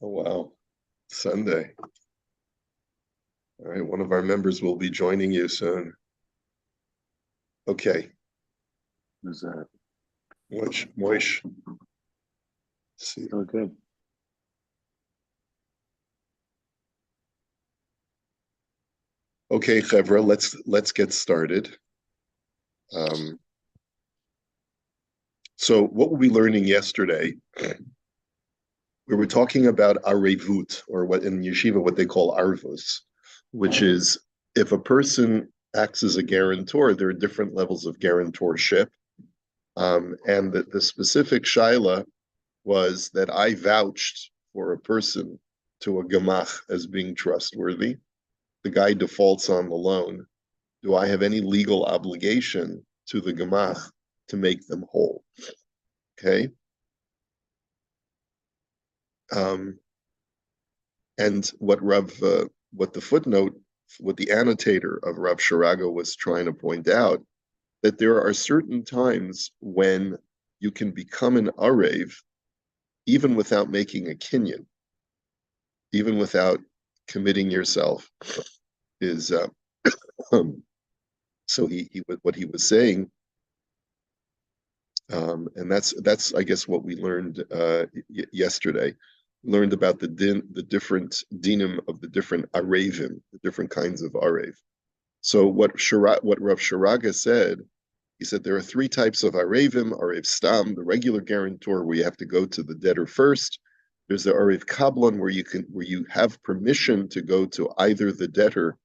Oh, wow. Sunday. All right. One of our members will be joining you soon. Okay. Who's that? Moish. See. Oh, good. Okay, Chevra, let's get started. Um, so what were we learning yesterday? We were talking about arevut, or what in yeshiva, what they call arvus, which is if a person acts as a guarantor, there are different levels of guarantorship. And the specific shaila was that I vouched for a person to a gemach as being trustworthy. The guy defaults on the loan. Do I have any legal obligation to the gemach to make them whole? Okay. Um, and what the footnote, what the annotator of Rav Sharaga was trying to point out, that there are certain times when you can become an arev even without making a kinyan, even without committing yourself. Is so he what he was saying, and that's I guess what we learned yesterday. Learned about the different dinim of the different arevim, the different kinds of arev. So what Rav Sharaga said, he said there are three types of arevim: arev stam, the regular guarantor, where you have to go to the debtor first. There's the arev kablan, where you have permission to go to either the debtor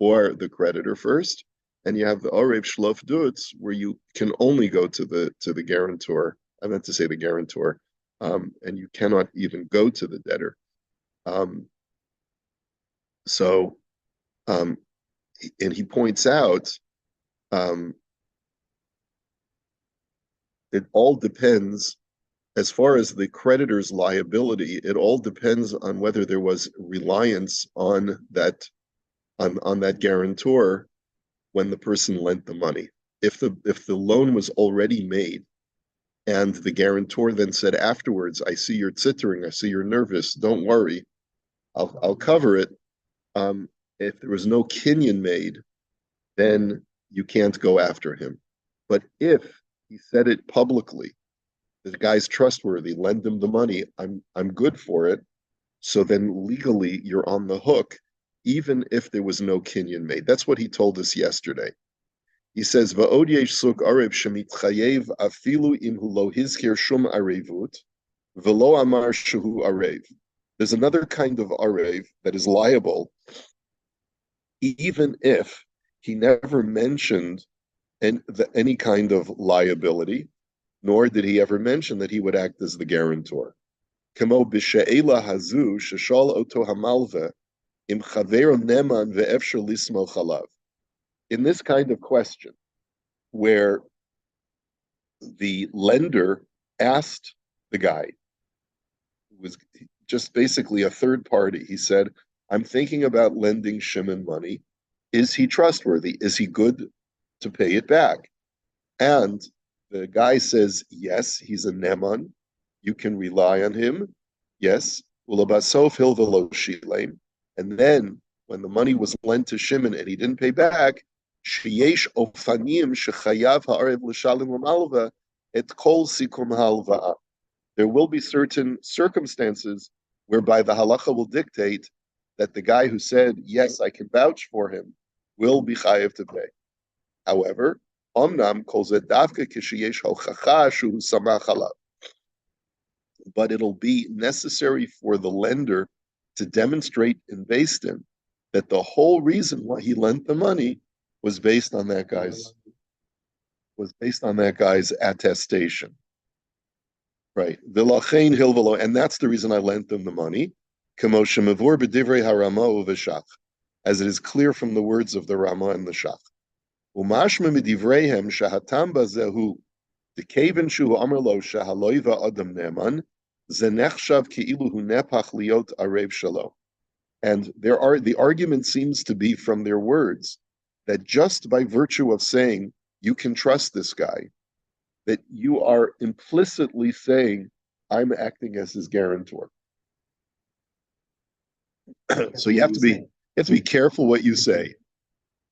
or the creditor first, and you have the arev shlof dutz, where you can only go to the guarantor. I meant to say the guarantor, and you cannot even go to the debtor. Um, so, um, and he points out um, it all depends, as far as the creditor's liability, it all depends on whether there was reliance on that guarantor when the person lent the money. If the loan was already made and the guarantor then said afterwards, I see you're tittering, I see you're nervous, don't worry, I'll cover it. If there was no kinyan made, then you can't go after him. But if he said it publicly, the guy's trustworthy, lend him the money, I'm good for it. So then legally you're on the hook, even if there was no kinyan made. That's what he told us yesterday. He says, "Va'od yesh suk arev shemitchayev afilu im hu lo hizkir shum arevut, velo amar shehu arev." There's another kind of arev that is liable, even if he never mentioned any kind of liability, nor did he ever mention that he would act as the guarantor. Kamo b'she'ela hazu sheshal oto hamalve im chaver neman ve'efshel lismo chalav. In this kind of question, where the lender asked the guy, who was just basically a third party, he said, I'm thinking about lending Shimon money. Is he trustworthy? Is he good to pay it back? And the guy says, yes, he's a neman. You can rely on him. Yes. And then when the money was lent to Shimon and he didn't pay back, sheyesh ofanim shechayav ha'arev l'shalim l'malva et kol sikum halva'a. There will be certain circumstances whereby the halacha will dictate that the guy who said, yes, I can vouch for him, will be chayav to pay. However, omnam kol zeh davka kisheyesh hochacha shu samach alav. But it'll be necessary for the lender to demonstrate in Din that the whole reason why he lent the money was based on that guy's attestation. Right. And that's the reason I lent them the money. As it is clear from the words of the Rama and the Shach. Umashma midivrehem shahatam bazehu dekeven shu amar lo shahaloiva adam neman zenechshav keilu hu nepach liot arev shalo. And the argument seems to be from their words that just by virtue of saying you can trust this guy, that you are implicitly saying I'm acting as his guarantor. So you have to be careful what you say.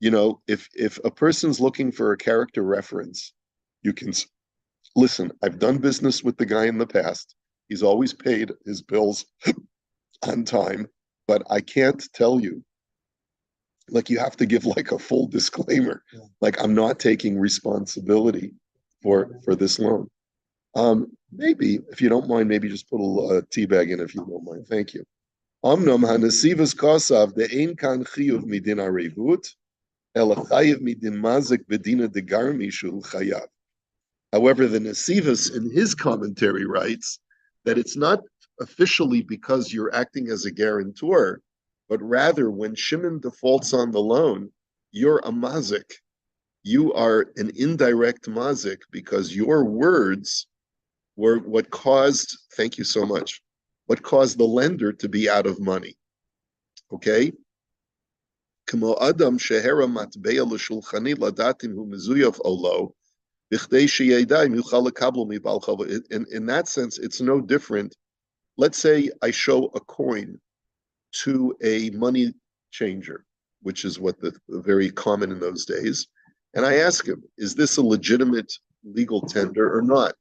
You know, if a person's looking for a character reference, you can listen. I've done business with the guy in the past. He's always paid his bills on time, but I can't tell you. Like you have to give like a full disclaimer. Like I'm not taking responsibility for this loan. Maybe if you don't mind, maybe just put a tea bag in if you don't mind. Thank you. Omnom hanasivas kosav de ein kan chiyuv midin arevut el chayiv midin mazik bedina de garmi shul chayav. However, the Nesivus in his commentary writes that it's not officially because you're acting as a guarantor, but rather when Shimon defaults on the loan, you're a mazik. You are an indirect mazik because your words were what caused, thank you so much, what caused the lender to be out of money. Okay? Kamo Adam Shehera Matbeya L'Shulchani Ladatim Hu Mezuyav Olo. In that sense, it's no different. Let's say I show a coin to a money changer, which is what the very common in those days, and I ask him, is this a legitimate legal tender or not?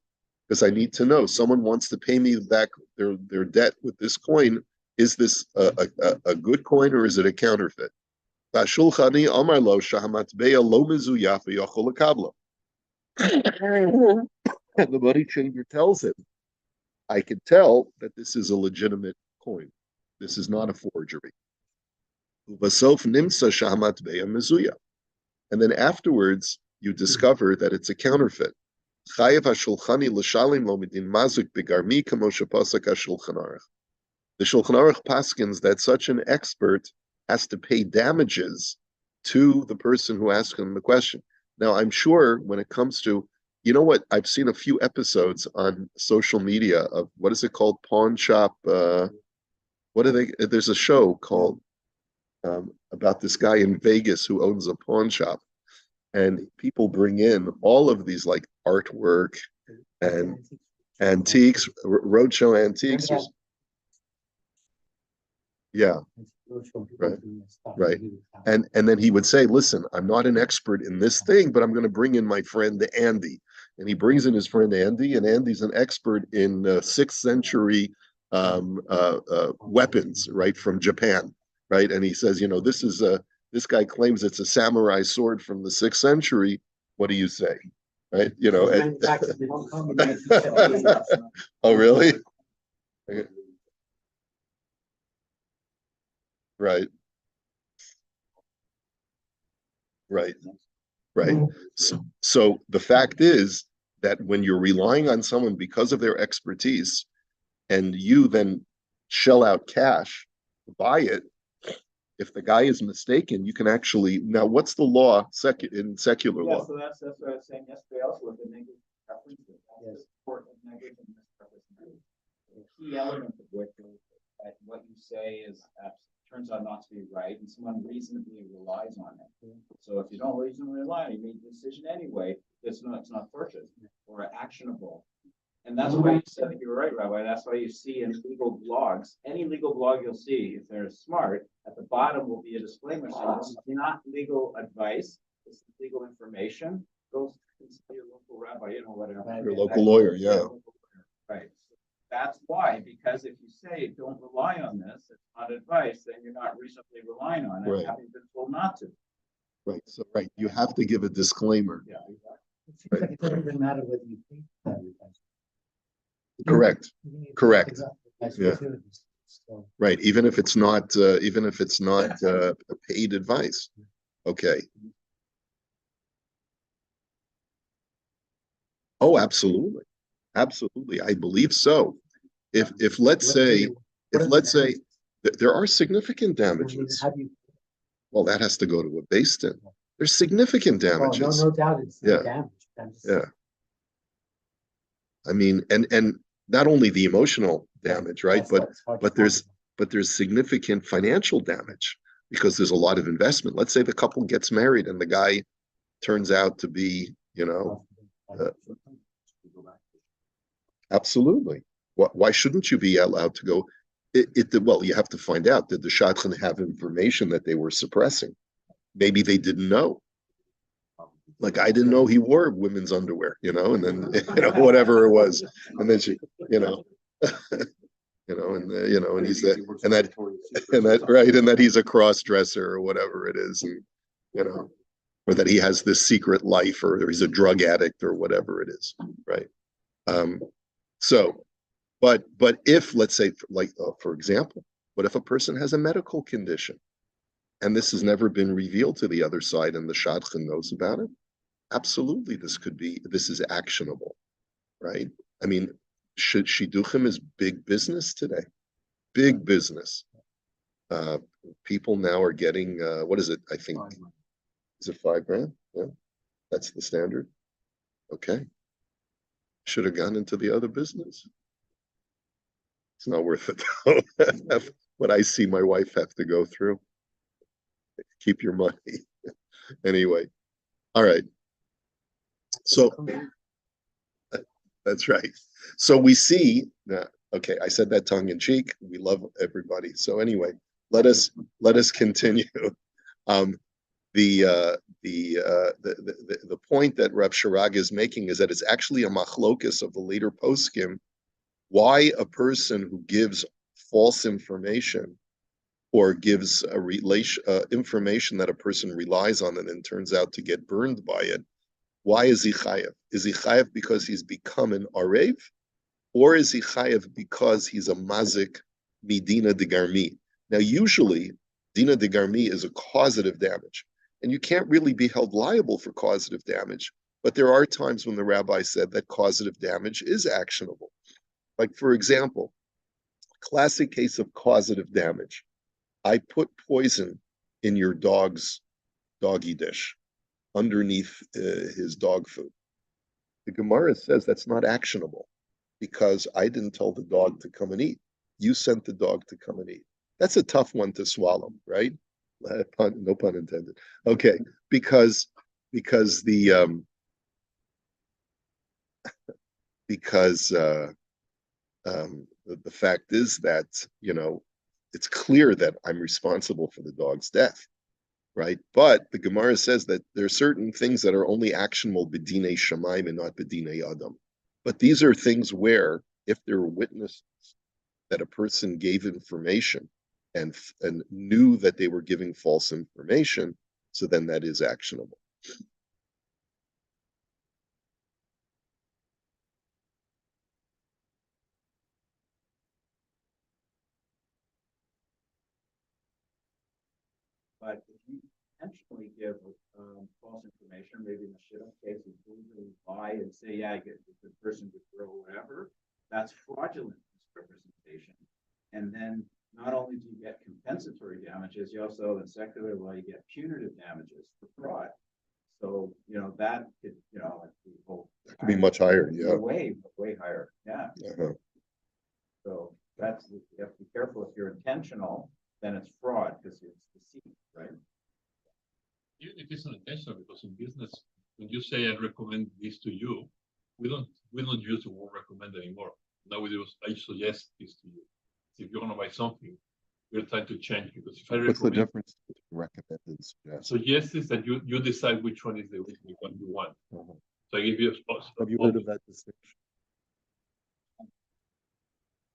Because I need to know. Someone wants to pay me back their debt with this coin. Is this a good coin or is it a counterfeit? And the money changer tells him, I can tell that this is a legitimate coin. This is not a forgery. And then afterwards, you discover that it's a counterfeit. The Shulchan Aruch paskins that such an expert has to pay damages to the person who asked him the question. Now, I'm sure when it comes to, you know what, I've seen a few episodes on social media of, what is it called, Pawn Shop, there's a show called about this guy in Vegas who owns a pawn shop, and people bring in all of these like artwork and antiques, roadshow antiques. Yeah, right. And then he would say, listen, I'm not an expert in this thing, but I'm going to bring in my friend Andy. And he brings in his friend Andy, and Andy's an expert in 6th century weapons, right, from Japan, right? And he says, you know, this guy claims it's a samurai sword from the 6th century. What do you say? Right? You know. Oh, really? Right. Right. Right. So the fact is that when you're relying on someone because of their expertise and you then shell out cash to buy it, if the guy is mistaken, you can actually, now what's the law in secular law? So that's what I was saying yesterday also with the negative reference. Yes. Negative misrepresentation. The key element of which is that what you say is turns out not to be right, and someone reasonably relies on it. So if you don't reasonably rely on it, you make the decision anyway, it's not tortuous or actionable. And that's why you said that you were right, Rabbi. That's why you see in legal blogs, any legal blog you'll see, if they're smart, at the bottom will be a disclaimer saying this is not legal advice, this is legal information. Go consult your local rabbi, you know, whatever. Your local lawyer, yeah. Right. That's why, because if you say don't rely on this, it's not advice, then you're not reasonably relying on it, right, having been told not to. Right. So right, you have to give a disclaimer. Yeah, exactly. It seems like it doesn't even matter whether you think that advice. Correct. Correct. Yeah. So, right. Even if it's not a paid advice. Okay. Oh, absolutely. Absolutely. I believe so. If let's say there are significant damages. Well, that has to go to a beis din. There's significant damages. No doubt it's damage. Yeah. I mean, and not only the emotional damage, right? But there's significant financial damage because there's a lot of investment. Let's say the couple gets married and the guy turns out to be, you know, absolutely. Why shouldn't you be allowed to go? well, you have to find out, did the shadchan have information that they were suppressing? Maybe they didn't know. Like, I didn't know he wore women's underwear, and then, whatever it was. And then she, and he's right, and that he's a cross dresser or whatever it is, and or that he has this secret life, or he's a drug addict or whatever it is, right? So, but if, let's say, like for example, what if a person has a medical condition, and this has never been revealed to the other side, and the shadchan knows about it? Absolutely, this is actionable, right? I mean, shidduchim is big business today, big business. People now are getting what is it? I think is it $5,000? Yeah, that's the standard. Okay, should have gone into the other business. It's not worth it though. What I see my wife have to go through. Keep your money. Anyway, all right. So that's right. So we see that. Okay, I said that tongue in cheek. We love everybody. So anyway, let us continue. The point that Reb Shirag is making is that it's actually a machlokus of the later poskim, why a person who gives false information or gives a information that a person relies on and then turns out to get burned by it, why is he chayav? Is he chayav because he's become an arev, or is he chayav because he's a mazik midina de garmi? Now, usually, dina de garmi is a causative damage, and you can't really be held liable for causative damage. But there are times when the rabbi said that causative damage is actionable. Like, for example, classic case of causative damage. I put poison in your dog's doggy dish underneath his dog food. The Gemara says that's not actionable because I didn't tell the dog to come and eat. You sent the dog to come and eat. That's a tough one to swallow, right? No pun intended. Okay, because the the fact is that it's clear that I'm responsible for the dog's death, right? But the Gemara says that there are certain things that are only actionable b'dinei shamayim and not b'dinei adam. But these are things where, if there are witnesses that a person gave information and knew that they were giving false information, so then that is actionable. But if you intentionally give false information, maybe in the shidduch case, you really lie and say, yeah, I get the person to grow whatever, that's fraudulent misrepresentation. And then not only do you get compensatory damages, you also, in secular law, you get punitive damages for fraud. So, that could, like the whole. That could be much higher, yeah. Way higher, yeah. Uh-huh. So you have to be careful. If you're intentional, then it's fraud because it's deceit, right? Even if it's unintentional, because in business, when you say I recommend this to you, we don't use the word recommend anymore. Now we use I suggest this to you. If you're gonna buy something, we're trying to change, because if I recommend, what's the difference between recommend and suggest? Suggest is that you decide which one is the one you want. Uh-huh. So I give you a spot. Have you heard of that distinction? It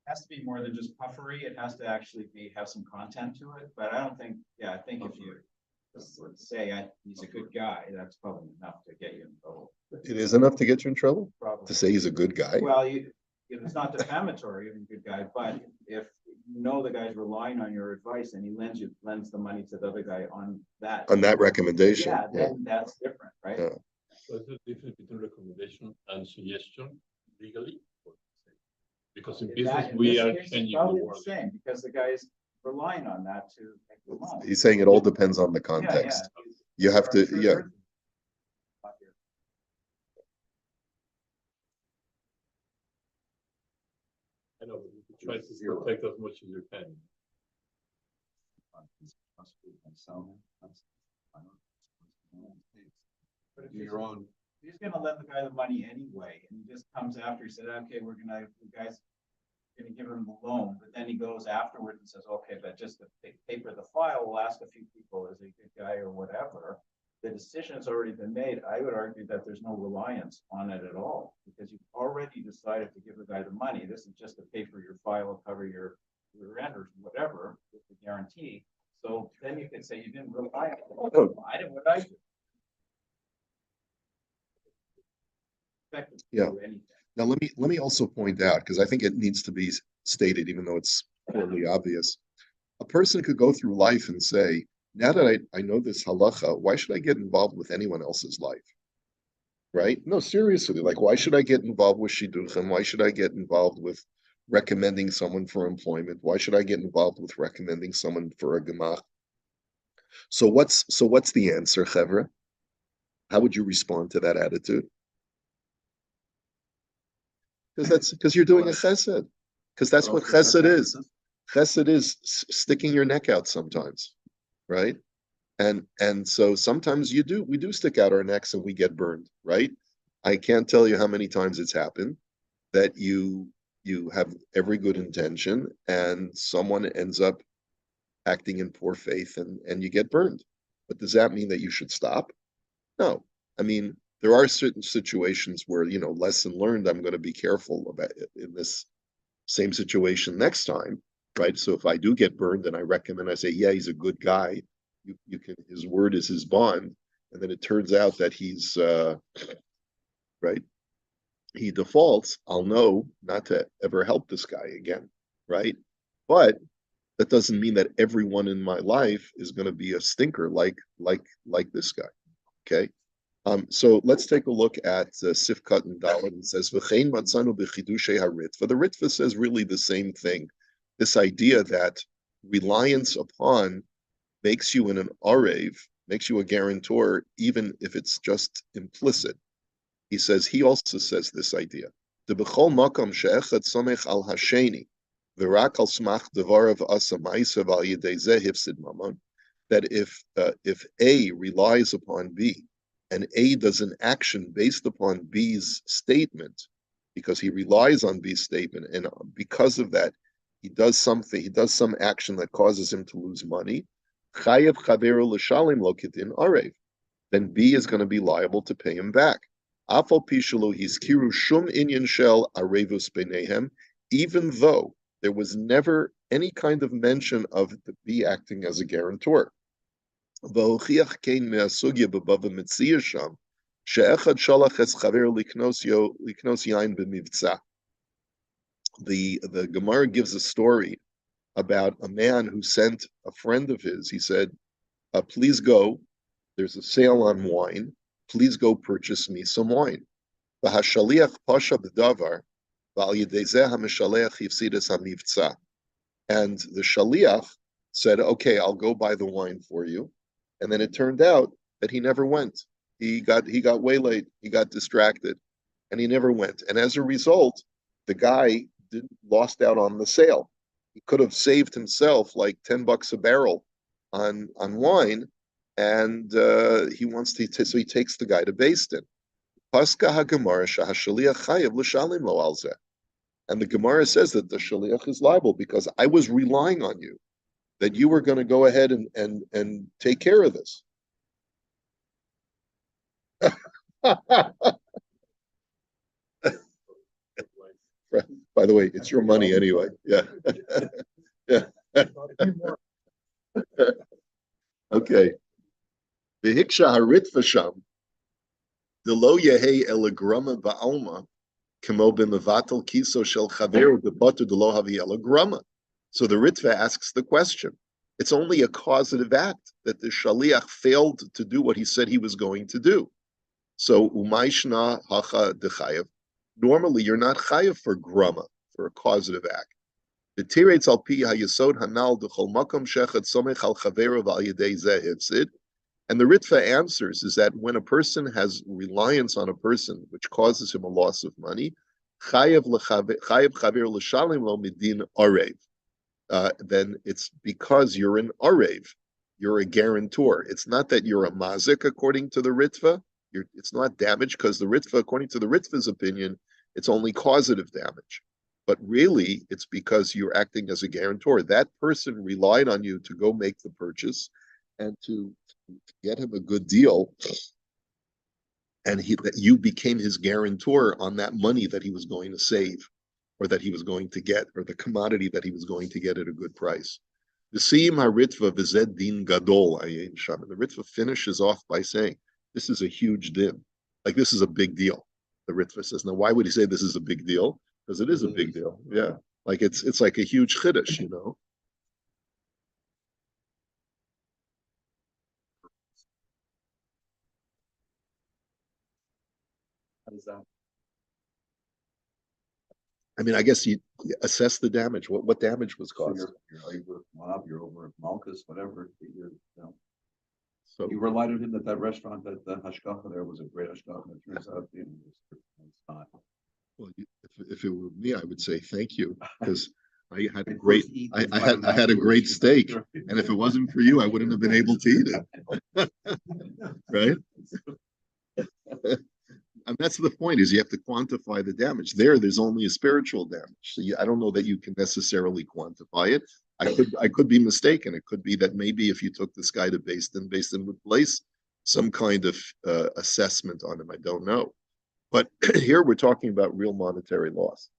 has to be more than just puffery. It has to actually have some content to it. But I don't think, I think if you say he's a good guy, that's probably enough to get you in trouble. It is enough to get you in trouble? Probably. To say he's a good guy? Well, it's not defamatory of a good guy, but if the guy's relying on your advice and he lends the money to the other guy on that recommendation, then that's different, right? Yeah. So is the difference between recommendation and suggestion legally? Because in business we are changing the probably word. the same, because the guy's relying on that to make the loan. He's saying it all depends on the context. You have to, I know, but you try to protect as much as you can. But if he's going to lend the guy the money anyway, and he just comes after, he said, okay, the guy's gonna give him the loan, but then he goes afterwards and says, okay, but just to paper the file, we'll ask a few people, is he a good guy or whatever. The decision has already been made. I would argue that there's no reliance on it at all, because you've already decided to give the guy the money. This is just to pay for your file, cover your rent or whatever with the guarantee. So then you can say you didn't rely on it. I didn't, what I do. Yeah. Do anything. Now let me also point out, because I think it needs to be stated, even though it's fairly obvious. A person could go through life and say, now that I know this halacha, why should I get involved with anyone else's life? Right? No, seriously, like why should I get involved with shidduchim? Why should I get involved with recommending someone for employment? Why should I get involved with recommending someone for a gemach? So what's the answer, Chevra? How would you respond to that attitude? Because you're doing a chesed. Because that's what chesed is. Chesed is sticking your neck out sometimes, right? And so sometimes we do stick out our necks and we get burned, right? I can't tell you how many times it's happened that you have every good intention and someone ends up acting in poor faith and you get burned. But does that mean that you should stop? No. I mean, there are certain situations where, lesson learned, I'm going to be careful about it in this same situation next time, right? So if I do get burned and I recommend, I say, yeah, he's a good guy. You can, his word is his bond. And then it turns out that he's, right? He defaults, I'll know not to ever help this guy again, right? But that doesn't mean that everyone in my life is going to be a stinker like this guy, okay? So let's take a look at Sifkat and Dalet. It says, "V'chein matzanu b'chidushei haritva." The Ritva says really the same thing. This idea that reliance upon makes you an arev, makes you a guarantor, even if it's just implicit. He says, he also says this idea. The b'chol makom she'echad somech al hasheni, v'rak al smach devarav asa ma'isa v'al yedei zeh hifsid mamon, that if A relies upon B, and A does an action based upon B's statement, because he relies on B's statement, and because of that, he does some action that causes him to lose money, chayev chaveru l'shalim lo kitin arev, then B is going to be liable to pay him back. Afal pishalu hiskiru shum inyan shel arevus b'neihem, even though there was never any kind of mention of the B acting as a guarantor. והוכיח כן מהסוגיה בבבא מציעא שם, שאחד שלח את חברו לקנוס יין במבצע. The Gemara gives a story about a man who sent a friend of his. He said, please go, there's a sale on wine, please go purchase me some wine. והשליח פשע בדבר, ועל ידי זה המשלח הפסיד את המבצע. And the shaliach said, okay, I'll go buy the wine for you. And then it turned out that he never went. He got waylaid, he got distracted, and he never went. And as a result, the guy lost out on the sale. He could have saved himself like $10 a barrel on wine, and he wants to, so he takes the guy to Beis Din. And the Gemara says that the shaliach is liable because I was relying on you, that you were going to go ahead and take care of this. By the way, it's your money anyway. Yeah. Yeah. Okay. V'hiksha haritva sham, delo yehei elagrama ba'alma, kamo b'mevatel kiso shel chaver debatu delo havi elagrama. So the Ritva asks the question. It's only a causative act that the shaliach failed to do what he said he was going to do. So umayshna hacha dechayev. Normally, you're not chayev for grama, for a causative act. The tiretz al pi hayesod hanal dechol makom shechet somech al chaverav al yedei zeh hifsid. And the Ritva answers is that when a person has reliance on a person, which causes him a loss of money, chayev chaver l'shalim lo midin arev. Then it's because you're an arev, you're a guarantor. It's not that you're a mazik according to the Ritva. It's not damage because the Ritva, according to the Ritva's opinion, it's only causative damage. but really it's because you're acting as a guarantor. That person relied on you to go make the purchase and to get him a good deal, and that you became his guarantor on that money that he was going to save, or that he was going to get, or the commodity that he was going to get at a good price. The Siyim HaRitva v'zed din gadol ayin sham. The Ritva finishes off by saying, this is a huge din. Like, this is a big deal. The Ritva says. Now, why would he say this is a big deal? Because it is a big deal. Yeah. Like, it's like a huge chiddush, you know? How does that? I mean, I guess you assess the damage. What damage was So caused? you're over Mob, you're over at Malkus, whatever. So You relied on him that restaurant, that the hashkafa there was a great hashkafa. It turns out, it's not. well, if it were me, I would say thank you, because I had a Of great, course, eat I and had find I had a out great yours. steak, and if it wasn't for you, I wouldn't have been able to eat it, right? And that's the point: is you have to quantify the damage. There's only a spiritual damage, so I don't know that you can necessarily quantify it. I could be mistaken. It could be that maybe if you took this guy to Basin would place some kind of assessment on him. I don't know. But here we're talking about real monetary loss.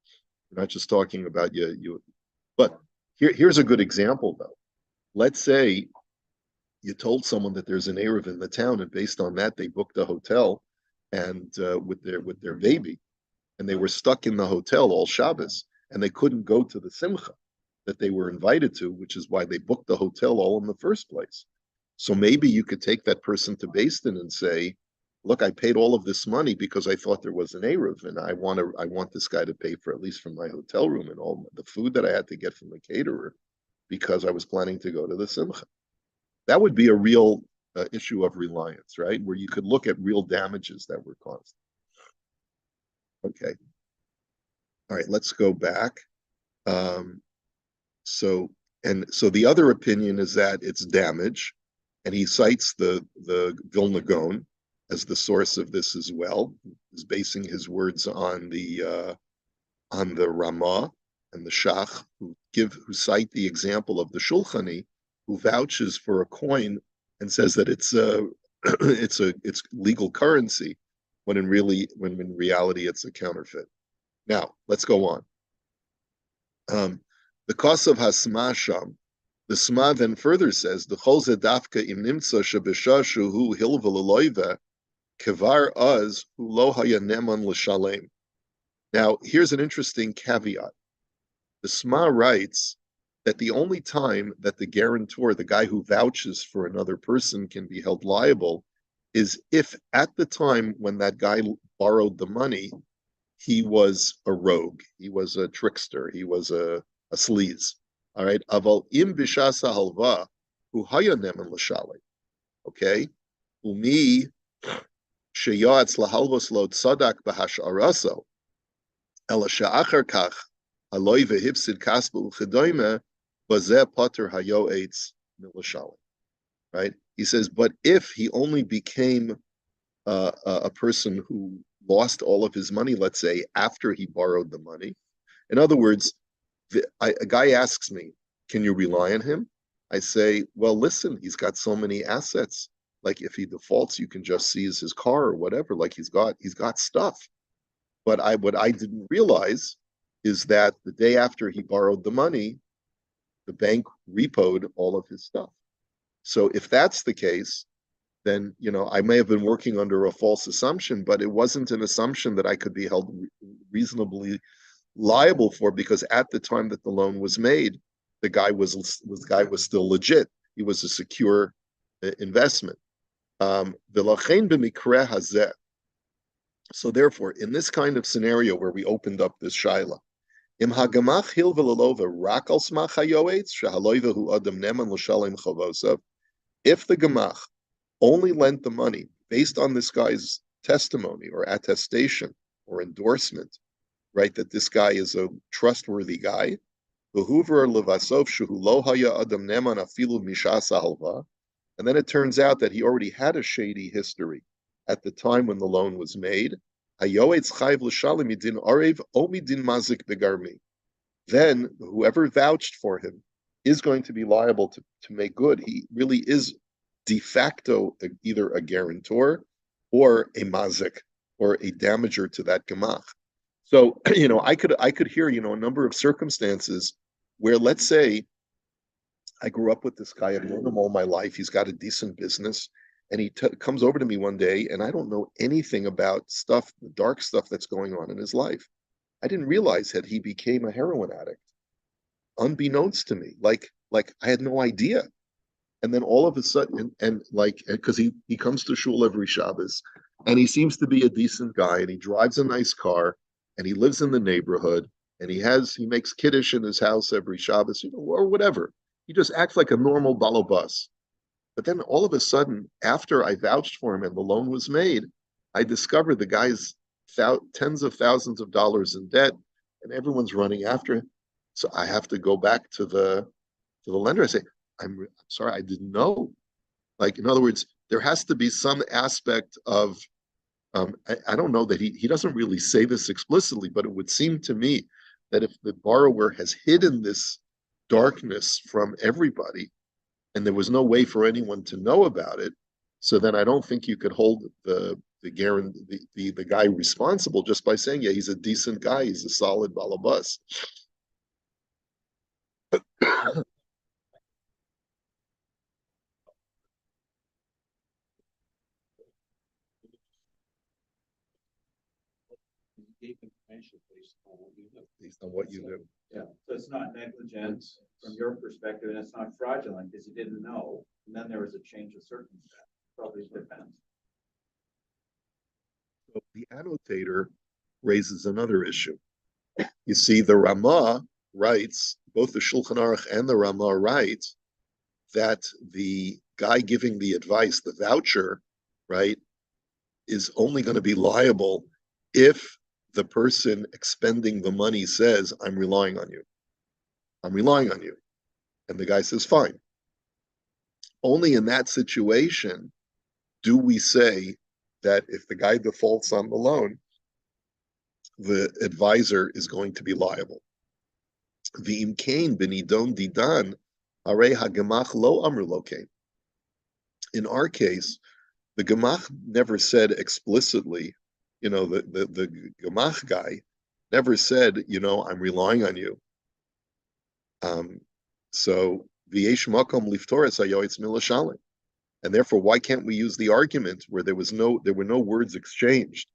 We're not just talking about you. But here's a good example, though. Let's say you told someone that there's an Erev in the town, and based on that, they booked a hotel, and with their baby, and they were stuck in the hotel all Shabbos, and they couldn't go to the simcha that they were invited to, which is why they booked the hotel all in the first place. So maybe you could take that person to Basin and say, look, I paid all of this money because I thought there was an Erev, and I want this guy to pay for, at least for my hotel room and all the food that I had to get from the caterer, because I was planning to go to the simcha. That would be a real issue of reliance, right? Where you could look at real damages that were caused. Okay. All right, let's go back. So the other opinion is that it's damage, and he cites the Vilna Gaon as the source of this as well. He's basing his words on the Ramah and the Shach, who cite the example of the Shulchani, who vouches for a coin and says that it's it's legal currency, when in reality it's a counterfeit. Now let's go on. The cause of Hasma Sham, the Sma then further says, the Chol Zedafka im Nimtza Shebeshashu hu Hilva Leloiva Kevar Az hu Lo Haya Neman L'Shalem. Now, here's an interesting caveat. The Sma writes that the only time that the guarantor, the guy who vouches for another person, can be held liable is if at the time when that guy borrowed the money, he was a rogue, he was a trickster, he was a sleaze. All right. Aval im bishasa halva hu haya neman l'shalei. Okay. Umi sheyatz lahalvos lo tzadak b'hasharaso ela she'achar kach haloi vehipsid kaspa uchedoime bazeh pater hayo eitz l'shalei. Right. He says, but if he only became a person who lost all of his money, let's say, after he borrowed the money. In other words, a guy asks me, can you rely on him? I say, well, listen, he's got so many assets. Like, if he defaults, you can just seize his car or whatever. Like, he's got stuff. But what I didn't realize is that the day after he borrowed the money, the bank repoed all of his stuff. So if that's the case, then, I may have been working under a false assumption, but it wasn't an assumption that I could be held reasonably liable for, because at the time that the loan was made, the guy was still legit. He was a secure investment. So therefore, in this kind of scenario where we opened up this shaila, if the gemach only lent the money based on this guy's testimony or attestation or endorsement, right, that this guy is a trustworthy guy, and then it turns out that he already had a shady history at the time when the loan was made, then whoever vouched for him is going to be liable to make good. He really is de facto either a guarantor or a mazik or a damager to that gemach. So, I could hear, a number of circumstances where, let's say, I grew up with this guy. I've known him all my life. He's got a decent business. And he comes over to me one day, and I don't know anything about stuff, the dark stuff that's going on in his life. I didn't realize that he became a heroin addict, unbeknownst to me. Like I had no idea. And then all of a sudden, and like, because he comes to shul every Shabbos, and he seems to be a decent guy, and he drives a nice car, and he lives in the neighborhood, and he makes kiddush in his house every Shabbos, or whatever. He just acts like a normal balobus. But then all of a sudden, after I vouched for him and the loan was made, I discovered the guy's tens of thousands of dollars in debt, and everyone's running after him. So I have to go back to the lender. I say, I'm sorry, I didn't know. Like, in other words, there has to be some aspect of, I don't know that he doesn't really say this explicitly, but it would seem to me that if the borrower has hidden this darkness from everybody, and there was no way for anyone to know about it, so then I don't think you could hold the guy responsible just by saying, yeah, he's a decent guy, he's a solid balabas. Based on what you do. Yeah, so it's not negligent from your perspective, and it's not fraudulent because you didn't know, and then there was a change of circumstance. Probably depends. So the annotator raises another issue. You see, the Ramah writes, both the Shulchan Aruch and the Ramah write that the guy giving the advice, the voucher, right, is only going to be liable if the person expending the money says, I'm relying on you. I'm relying on you. And the guy says, fine. Only in that situation do we say that if the guy defaults on the loan, the advisor is going to be liable. V'im kain b'nidon didan, harei hagemach lo amr lo kain. In our case, the gemach never said explicitly, the gemach guy never said, I'm relying on you. So v'yesh makom liftoras hayoytz milashalim. And therefore, why can't we use the argument where there were no words exchanged,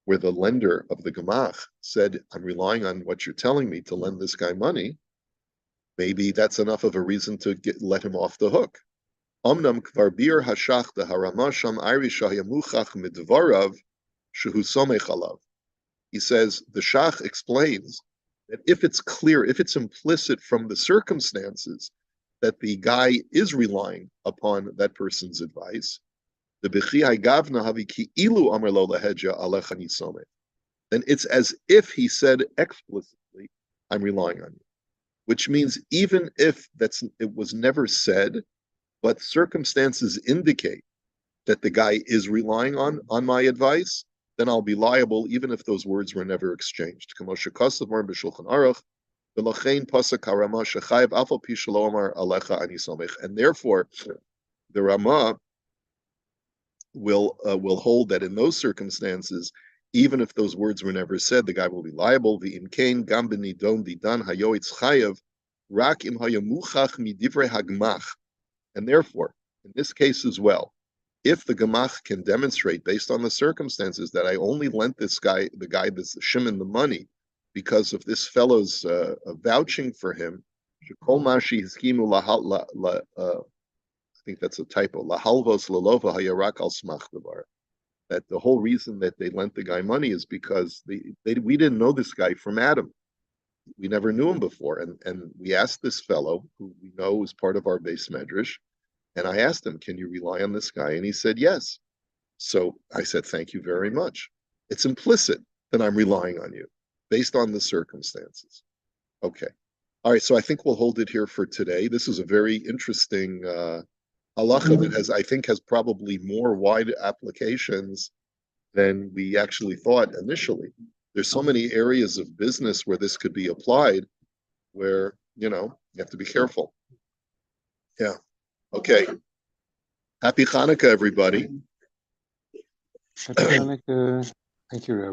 where the lender of the gemach said, I'm relying on what you're telling me to lend this guy money? Maybe that's enough of a reason to let him off the hook. Omnam kvar bir hashach the haramasham irish hayamuchach midvarav shehu somech alav. He says the shach explains that if it's clear, if it's implicit from the circumstances that the guy is relying upon that person's advice, the b'chiyai gavna havi ki ilu amar lo laheja alecha nisomech. Then it's as if he said explicitly, I'm relying on you. Which means even if it was never said, but circumstances indicate that the guy is relying on my advice, then I'll be liable even if those words were never exchanged. And therefore, the Ramah will hold that in those circumstances, even if those words were never said, the guy will be liable. And therefore, in this case as well, if the gemach can demonstrate based on the circumstances that I only lent the guy that's Shimon, the money, because of this fellow's vouching for him, I think that's a typo. Lahalvos lalova hayarak al smach devar. That the whole reason that they lent the guy money is because we didn't know this guy from Adam. We never knew him before, and we asked this fellow who we know is part of our base medrash, and I asked him, "Can you rely on this guy?" And he said, "Yes." So I said, "Thank you very much." It's implicit that I'm relying on you based on the circumstances. Okay. All right. So I think we'll hold it here for today. This is a very interesting halacha that I think has probably more wide applications than we actually thought initially. There's so many areas of business where this could be applied where, you have to be careful. Yeah. Okay. Happy Hanukkah, everybody. Happy Hanukkah. Thank you, Rabbi.